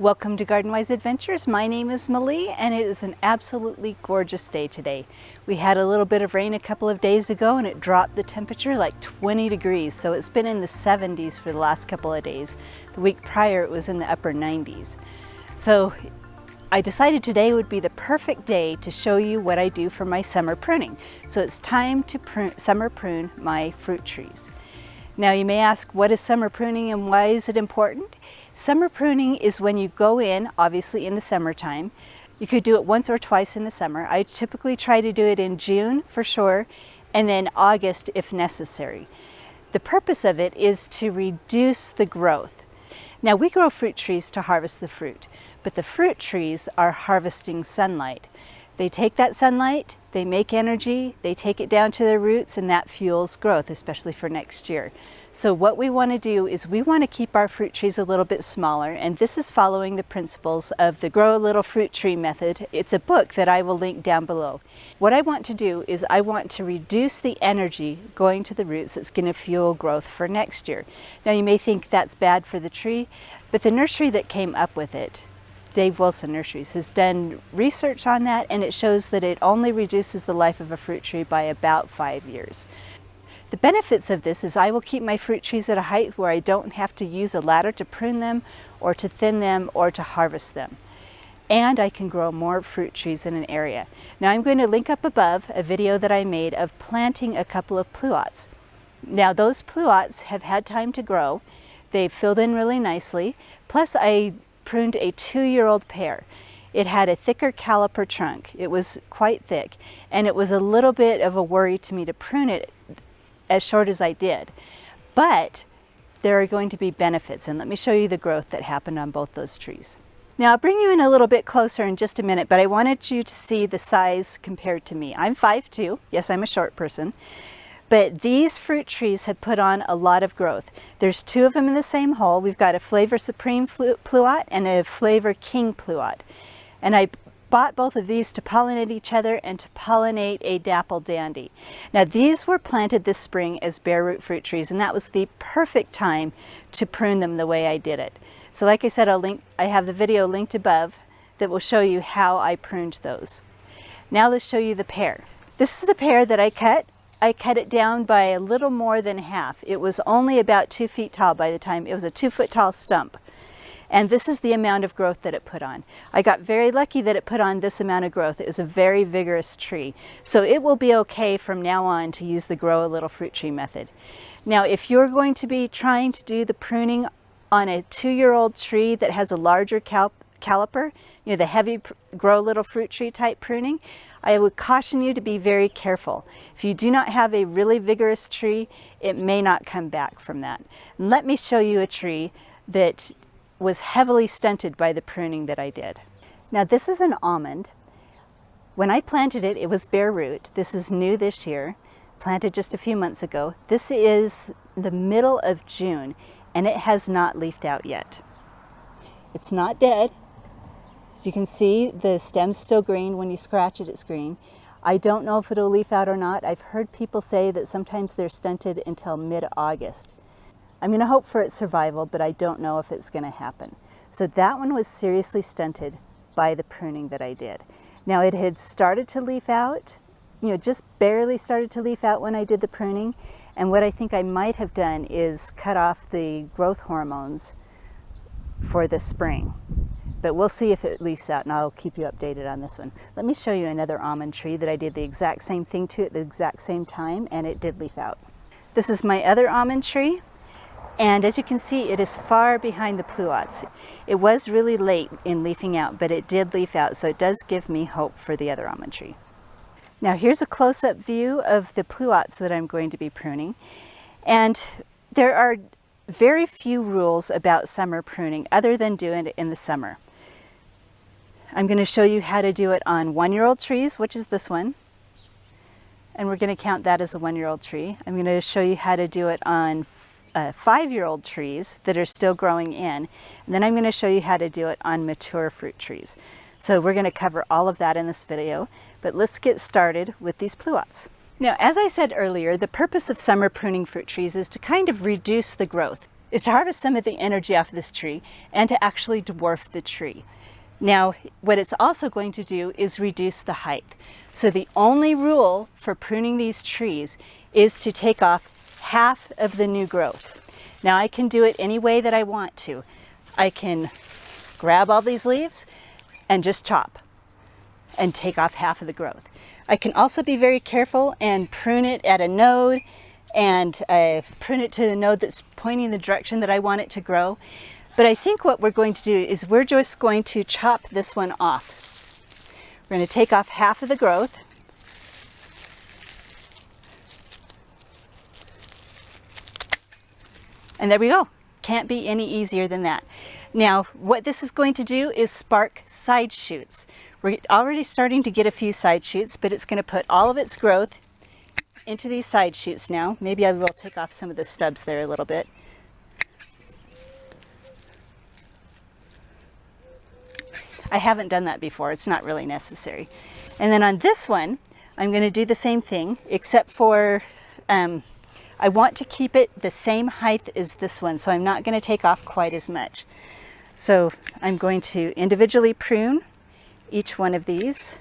Welcome to Garden Wise Adventures. My name is Malie and it is an absolutely gorgeous day today. We had a little bit of rain a couple of days ago and it dropped the temperature like 20 degrees. So it's been in the 70s for the last couple of days. The week prior it was in the upper 90s. So I decided today would be the perfect day to show you what I do for my summer pruning. So it's time to summer prune my fruit trees. Now you may ask, what is summer pruning and why is it important? Summer pruning is when you go in, obviously in the summertime. You could do it once or twice in the summer. I typically try to do it in June for sure, and then August if necessary. The purpose of it is to reduce the growth. Now we grow fruit trees to harvest the fruit, but the fruit trees are harvesting sunlight. They take that sunlight, they make energy, they take it down to their roots, and that fuels growth, especially for next year. So what we want to do is we want to keep our fruit trees a little bit smaller, and this is following the principles of the Grow a Little Fruit Tree method. It's a book that I will link down below. What I want to do is I want to reduce the energy going to the roots that's going to fuel growth for next year. Now you may think that's bad for the tree, but the nursery that came up with it, Dave Wilson Nurseries, has done research on that, and it shows that it only reduces the life of a fruit tree by about 5 years. The benefits of this is I will keep my fruit trees at a height where I don't have to use a ladder to prune them or to thin them or to harvest them. And I can grow more fruit trees in an area. Now I'm going to link up above a video that I made of planting a couple of pluots. Now those pluots have had time to grow. They've filled in really nicely. Plus I pruned a 2-year-old pear. It had a thicker caliper trunk. It was quite thick, and it was a little bit of a worry to me to prune it as short as I did. But there are going to be benefits, and let me show you the growth that happened on both those trees. Now I'll bring you in a little bit closer in just a minute, but I wanted you to see the size compared to me. I'm 5'2". Yes, I'm a short person. But these fruit trees have put on a lot of growth. There's 2 of them in the same hole. We've got a Flavor Supreme pluot and a Flavor King pluot. And I bought both of these to pollinate each other and to pollinate a Dapple Dandy. Now these were planted this spring as bare root fruit trees, and that was the perfect time to prune them the way I did it. So like I said, I have the video linked above that will show you how I pruned those. Now let's show you the pear. This is the pear that I cut. I cut it down by a little more than half. It was only about 2 feet tall by the time. It was a 2-foot tall stump. And this is the amount of growth that it put on. I got very lucky that it put on this amount of growth. It was a very vigorous tree. So it will be okay from now on to use the Grow a Little Fruit Tree method. Now if you're going to be trying to do the pruning on a 2-year-old tree that has a larger caliper, you know, the heavy Grow a Little Fruit Tree type pruning, I would caution you to be very careful. If you do not have a really vigorous tree, it may not come back from that. And let me show you a tree that was heavily stunted by the pruning that I did. Now this is an almond. When I planted it, it was bare root. This is new this year, planted just a few months ago. This is the middle of June and it has not leafed out yet. It's not dead. As you can see, the stem's still green. When you scratch it, it's green. I don't know if it'll leaf out or not. I've heard people say that sometimes they're stunted until mid-August. I'm going to hope for its survival, but I don't know if it's going to happen. So that one was seriously stunted by the pruning that I did. Now it had started to leaf out, you know, just barely started to leaf out when I did the pruning. And what I think I might have done is cut off the growth hormones for the spring. But we'll see if it leaves out, and I'll keep you updated on this one. Let me show you another almond tree that I did the exact same thing to at the exact same time, and it did leaf out. This is my other almond tree, and as you can see, it is far behind the pluots. It was really late in leafing out, but it did leaf out, so it does give me hope for the other almond tree. Now here's a close-up view of the pluots that I'm going to be pruning, and there are very few rules about summer pruning other than doing it in the summer. I'm going to show you how to do it on 1-year-old trees, which is this one. And we're going to count that as a 1-year-old tree. I'm going to show you how to do it on 5-year-old trees that are still growing in. And then I'm going to show you how to do it on mature fruit trees. So we're going to cover all of that in this video, but let's get started with these pluots. Now, as I said earlier, the purpose of summer pruning fruit trees is to kind of reduce the growth. is to harvest some of the energy off of this tree and to actually dwarf the tree. Now, what it's also going to do is reduce the height. So the only rule for pruning these trees is to take off half of the new growth. Now, I can do it any way that I want to. I can grab all these leaves and just chop and take off half of the growth. I can also be very careful and prune it at a node and prune it to the node that's pointing the direction that I want it to grow. But I think what we're going to do is we're just going to chop this one off. We're going to take off half of the growth. And there we go. Can't be any easier than that. Now, what this is going to do is spark side shoots. We're already starting to get a few side shoots, but it's going to put all of its growth into these side shoots now. Maybe I will take off some of the stubs there a little bit. I haven't done that before. It's not really necessary. And then on this one, I'm going to do the same thing, except for I want to keep it the same height as this one, so I'm not going to take off quite as much. So I'm going to individually prune each one of these,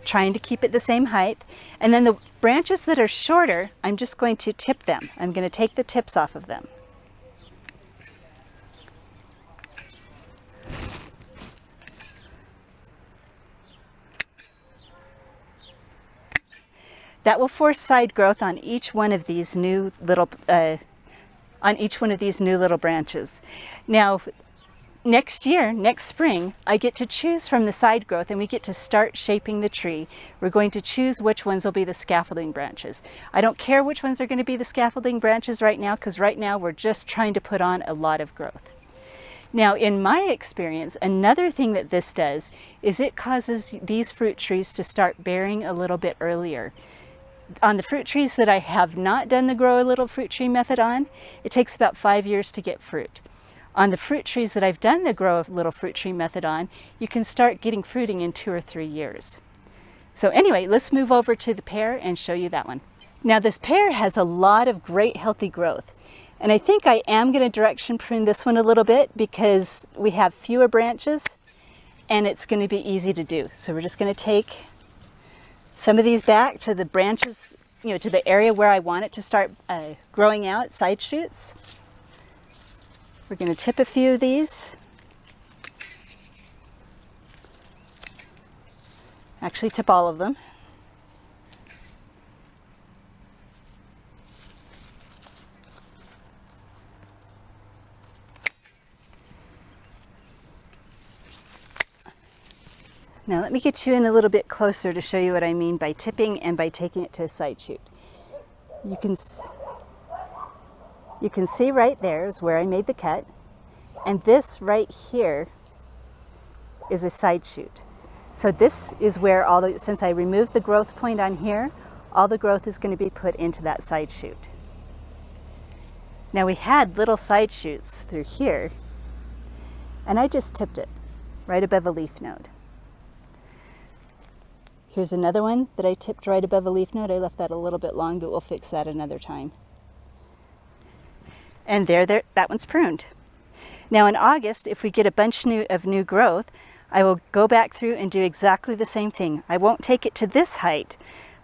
trying to keep it the same height. And then the branches that are shorter, I'm just going to tip them. I'm going to take the tips off of them. That will force side growth on each one of these new little branches. Now, next year, next spring, I get to choose from the side growth and we get to start shaping the tree. We're going to choose which ones will be the scaffolding branches. I don't care which ones are going to be the scaffolding branches right now, because right now we're just trying to put on a lot of growth. Now, in my experience, another thing that this does is it causes these fruit trees to start bearing a little bit earlier. On the fruit trees that I have not done the grow a little fruit tree method on, it takes about 5 years to get fruit. On the fruit trees that I've done the grow a little fruit tree method on, you can start getting fruiting in 2 or 3 years. So anyway, let's move over to the pear and show you that one. Now, this pear has a lot of great healthy growth. And I think I am going to direction prune this one a little bit because we have fewer branches and it's going to be easy to do. So we're just going to take some of these back to the branches, to the area where I want it to start growing out, side shoots. We're going to tip a few of these. Actually, tip all of them. Now let me get you in a little bit closer to show you what I mean by tipping and by taking it to a side shoot. You can see right there is where I made the cut, and this right here is a side shoot. So this is where since I removed the growth point on here, all the growth is going to be put into that side shoot. Now we had little side shoots through here, and I just tipped it right above a leaf node. Here's another one that I tipped right above a leaf node. I left that a little bit long, but we'll fix that another time. And there, that one's pruned. Now in August, if we get a bunch of new growth, I will go back through and do exactly the same thing. I won't take it to this height,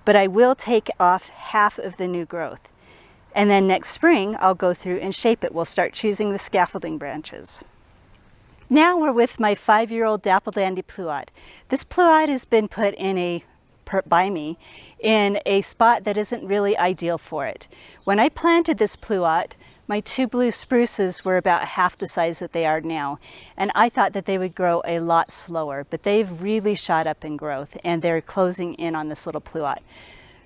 but I will take off half of the new growth. And then next spring, I'll go through and shape it. We'll start choosing the scaffolding branches. Now we're with my 5-year-old Dapple Dandy Pluot. This pluot has been put in by me in a spot that isn't really ideal for it. When I planted this pluot, my 2 blue spruces were about half the size that they are now, and I thought that they would grow a lot slower, but they've really shot up in growth and they're closing in on this little pluot.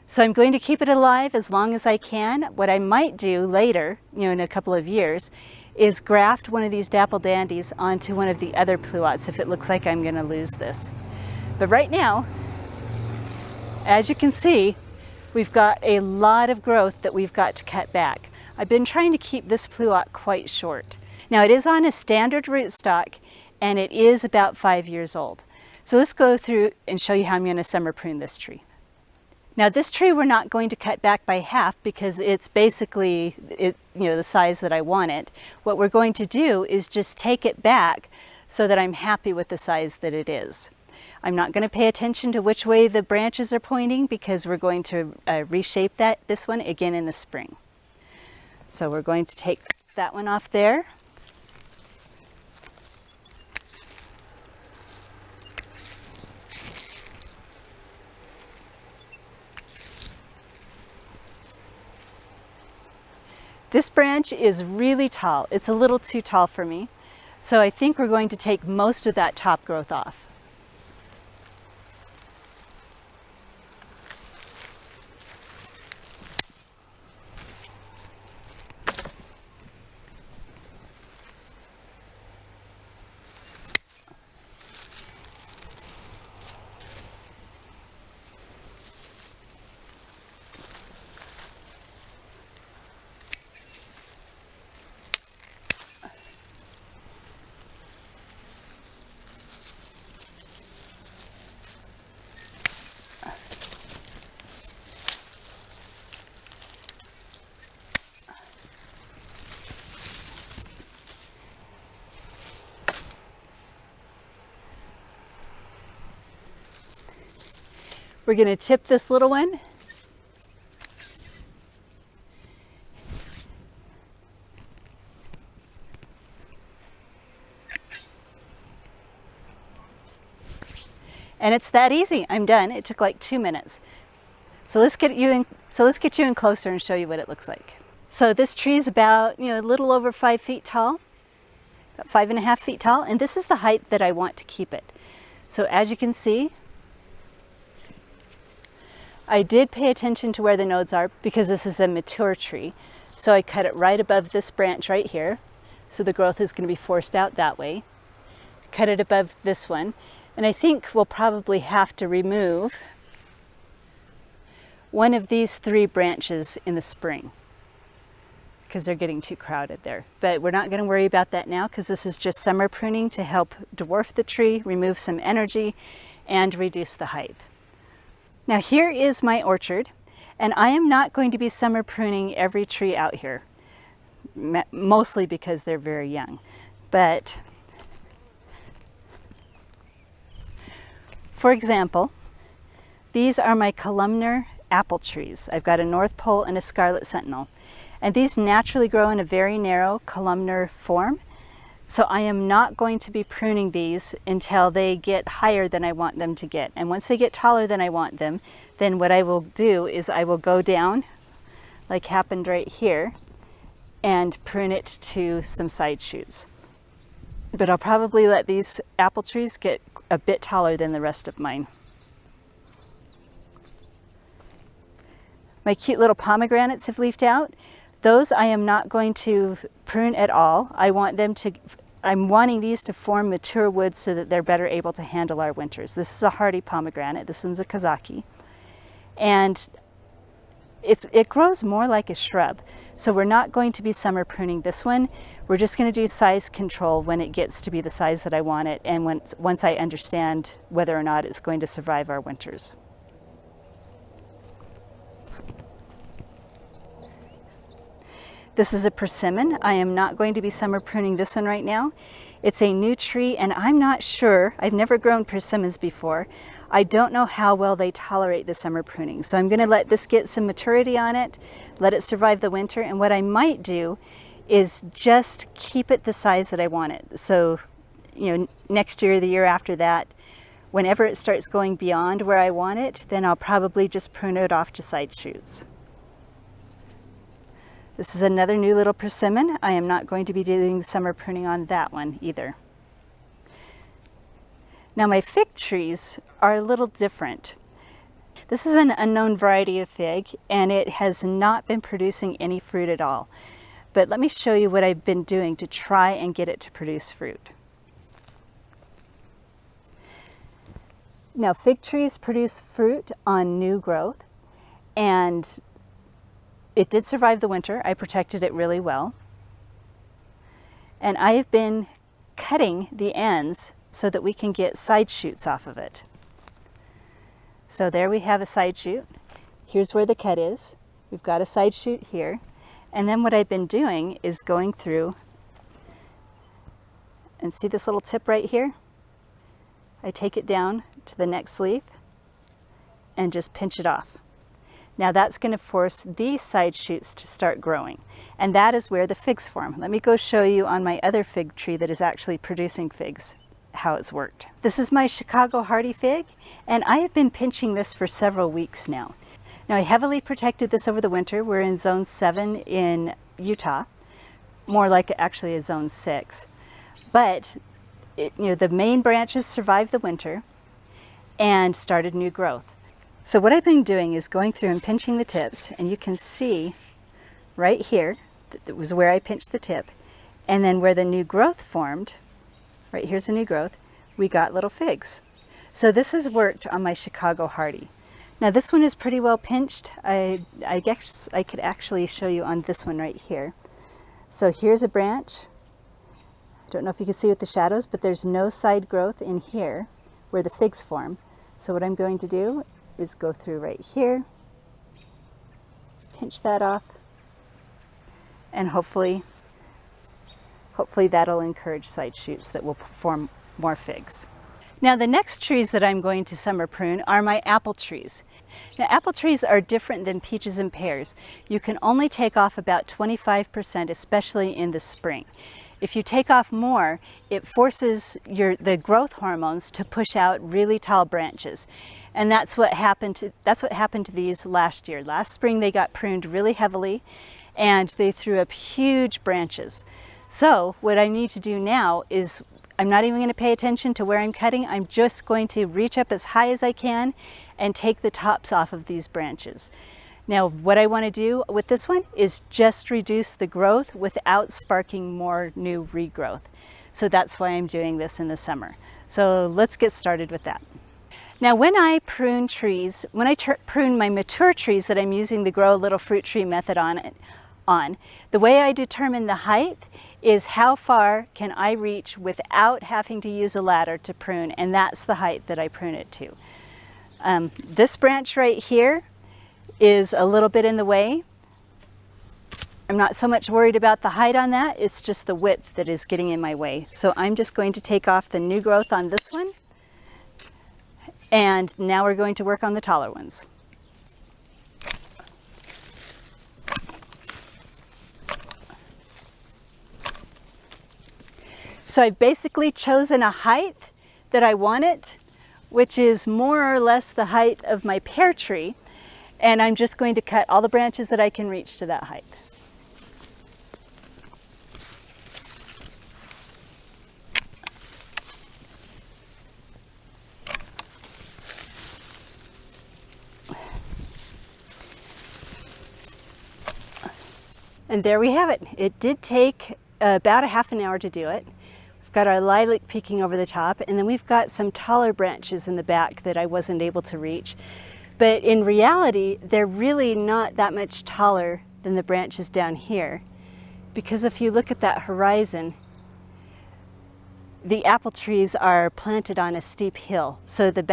So I'm going to keep it alive as long as I can. What I might do later, in a couple of years, is graft one of these Dapple Dandies onto one of the other pluots if it looks like I'm going to lose this. But right now, as you can see, we've got a lot of growth that we've got to cut back. I've been trying to keep this pluot quite short. Now it is on a standard rootstock and it is about 5 years old. So let's go through and show you how I'm going to summer prune this tree. Now this tree we're not going to cut back by half because it's basically the size that I want it. What we're going to do is just take it back so that I'm happy with the size that it is. I'm not going to pay attention to which way the branches are pointing because we're going to reshape this one again in the spring. So we're going to take that one off there. This branch is really tall. It's a little too tall for me. So I think we're going to take most of that top growth off. We're going to tip this little one. And it's that easy. I'm done. It took like 2 minutes. So let's get you in closer and show you what it looks like. So this tree is about, a little over 5 feet tall, about 5.5 feet tall, and this is the height that I want to keep it. So as you can see, I did pay attention to where the nodes are because this is a mature tree. So I cut it right above this branch right here. So the growth is going to be forced out that way. Cut it above this one. And I think we'll probably have to remove one of these 3 branches in the spring because they're getting too crowded there. But we're not going to worry about that now because this is just summer pruning to help dwarf the tree, remove some energy, and reduce the height. Now here is my orchard, and I am not going to be summer pruning every tree out here, mostly because they're very young. But for example, these are my columnar apple trees. I've got a North Pole and a Scarlet Sentinel, and these naturally grow in a very narrow columnar form. So I am not going to be pruning these until they get higher than I want them to get. And once they get taller than I want them, then what I will do is I will go down, like happened right here, and prune it to some side shoots. But I'll probably let these apple trees get a bit taller than the rest of mine. My cute little pomegranates have leafed out. Those I am not going to prune at all. I'm wanting these to form mature woods so that they're better able to handle our winters. This is a hardy pomegranate. This one's a Kazaki. And it grows more like a shrub. So we're not going to be summer pruning this one. We're just going to do size control when it gets to be the size that I want it, and once I understand whether or not it's going to survive our winters. This is a persimmon. I am not going to be summer pruning this one right now. It's a new tree, and I'm not sure. I've never grown persimmons before. I don't know how well they tolerate the summer pruning. So I'm going to let this get some maturity on it, let it survive the winter, and what I might do is just keep it the size that I want it. So, next year or the year after that, whenever it starts going beyond where I want it, then I'll probably just prune it off to side shoots. This is another new little persimmon. I am not going to be doing summer pruning on that one either. Now my fig trees are a little different. This is an unknown variety of fig, and it has not been producing any fruit at all. But let me show you what I've been doing to try and get it to produce fruit. Now fig trees produce fruit on new growth, and it did survive the winter. I protected it really well. And I have been cutting the ends so that we can get side shoots off of it. So there we have a side shoot. Here's where the cut is. We've got a side shoot here. And then what I've been doing is going through, and see this little tip right here? I take it down to the next leaf and just pinch it off. Now that's going to force these side shoots to start growing, and that is where the figs form. Let me go show you on my other fig tree that is actually producing figs how it's worked. This is my Chicago hardy fig, and I have been pinching this for several weeks now. Now I heavily protected this over the winter. We're in zone 7 in Utah, more like actually a zone 6. But the main branches survived the winter and started new growth. So what I've been doing is going through and pinching the tips, and you can see right here, that was where I pinched the tip, and then where the new growth formed, right here's the new growth, we got little figs. So this has worked on my Chicago hardy. Now this one is pretty well pinched. I guess I could actually show you on this one right here. So here's a branch. I don't know if you can see with the shadows, but there's no side growth in here where the figs form. So what I'm going to do is go through right here, pinch that off, and hopefully that'll encourage side shoots that will form more figs. Now the next trees that I'm going to summer prune are my apple trees. Now apple trees are different than peaches and pears. You can only take off about 25%, especially in the spring. If you take off more, it forces the growth hormones to push out really tall branches. And that's what happened to these last year. Last spring they got pruned really heavily and they threw up huge branches. So what I need to do now is I'm not even going to pay attention to where I'm cutting. I'm just going to reach up as high as I can and take the tops off of these branches. Now what I want to do with this one is just reduce the growth without sparking more new regrowth. So that's why I'm doing this in the summer. So let's get started with that. Now when I prune trees, when I prune my mature trees that I'm using the Grow a Little Fruit Tree method on, the way I determine the height is how far can I reach without having to use a ladder to prune, and that's the height that I prune it to. This branch right here is a little bit in the way. I'm not so much worried about the height on that, it's just the width that is getting in my way. So I'm just going to take off the new growth on this one, and now we're going to work on the taller ones. So I've basically chosen a height that I want it, which is more or less the height of my pear tree, and I'm just going to cut all the branches that I can reach to that height. And there we have it. It did take about a half an hour to do it. We've got our lilac peeking over the top, and then we've got some taller branches in the back that I wasn't able to reach. But in reality, they're really not that much taller than the branches down here, because if you look at that horizon, the apple trees are planted on a steep hill. So the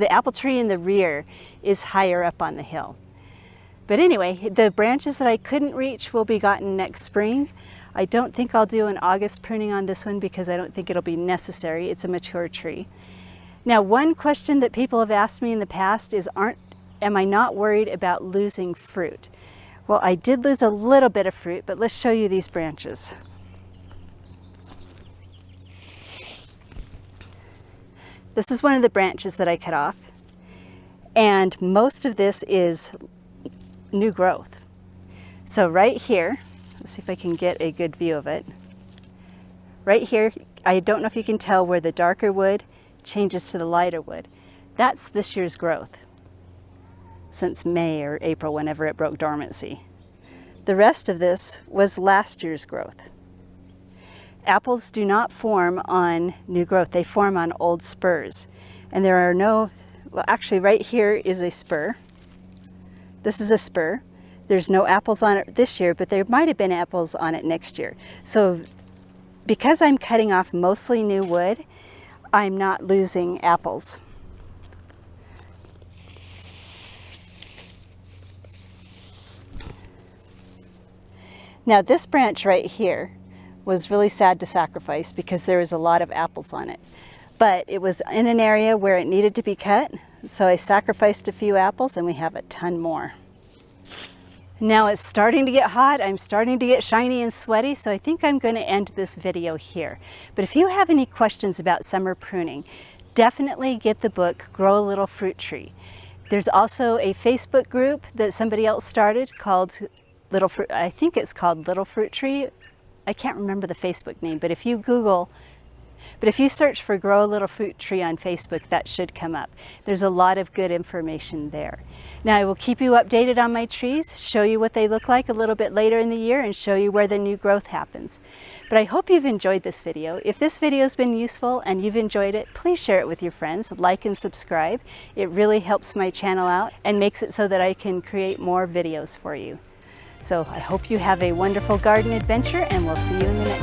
apple tree in the rear is higher up on the hill. But anyway, the branches that I couldn't reach will be gotten next spring. I don't think I'll do an August pruning on this one because I don't think it'll be necessary. It's a mature tree. Now, one question that people have asked me in the past is, am I not worried about losing fruit? Well, I did lose a little bit of fruit, but let's show you these branches. This is one of the branches that I cut off, and most of this is new growth. So right here, let's see if I can get a good view of it. Right here, I don't know if you can tell where the darker wood changes to the lighter wood. That's this year's growth since May or April, whenever it broke dormancy. The rest of this was last year's growth. Apples do not form on new growth, they form on old spurs. And there are no, well actually right here is a spur. This is a spur. There's no apples on it this year, but there might have been apples on it next year. So because I'm cutting off mostly new wood, I'm not losing apples. Now this branch right here was really sad to sacrifice because there was a lot of apples on it. But it was in an area where it needed to be cut, so I sacrificed a few apples and we have a ton more. Now it's starting to get hot, I'm starting to get shiny and sweaty, so I think I'm going to end this video here. But if you have any questions about summer pruning, definitely get the book, Grow a Little Fruit Tree. There's also a Facebook group that somebody else started called I think it's called Little Fruit Tree. I can't remember the Facebook name, but if you search for Grow a Little Fruit Tree on Facebook, that should come up. There's a lot of good information there. Now I will keep you updated on my trees, show you what they look like a little bit later in the year, and show you where the new growth happens. But I hope you've enjoyed this video. If this video has been useful and you've enjoyed it, please share it with your friends, like and subscribe. It really helps my channel out and makes it so that I can create more videos for you. So I hope you have a wonderful garden adventure, and we'll see you in the next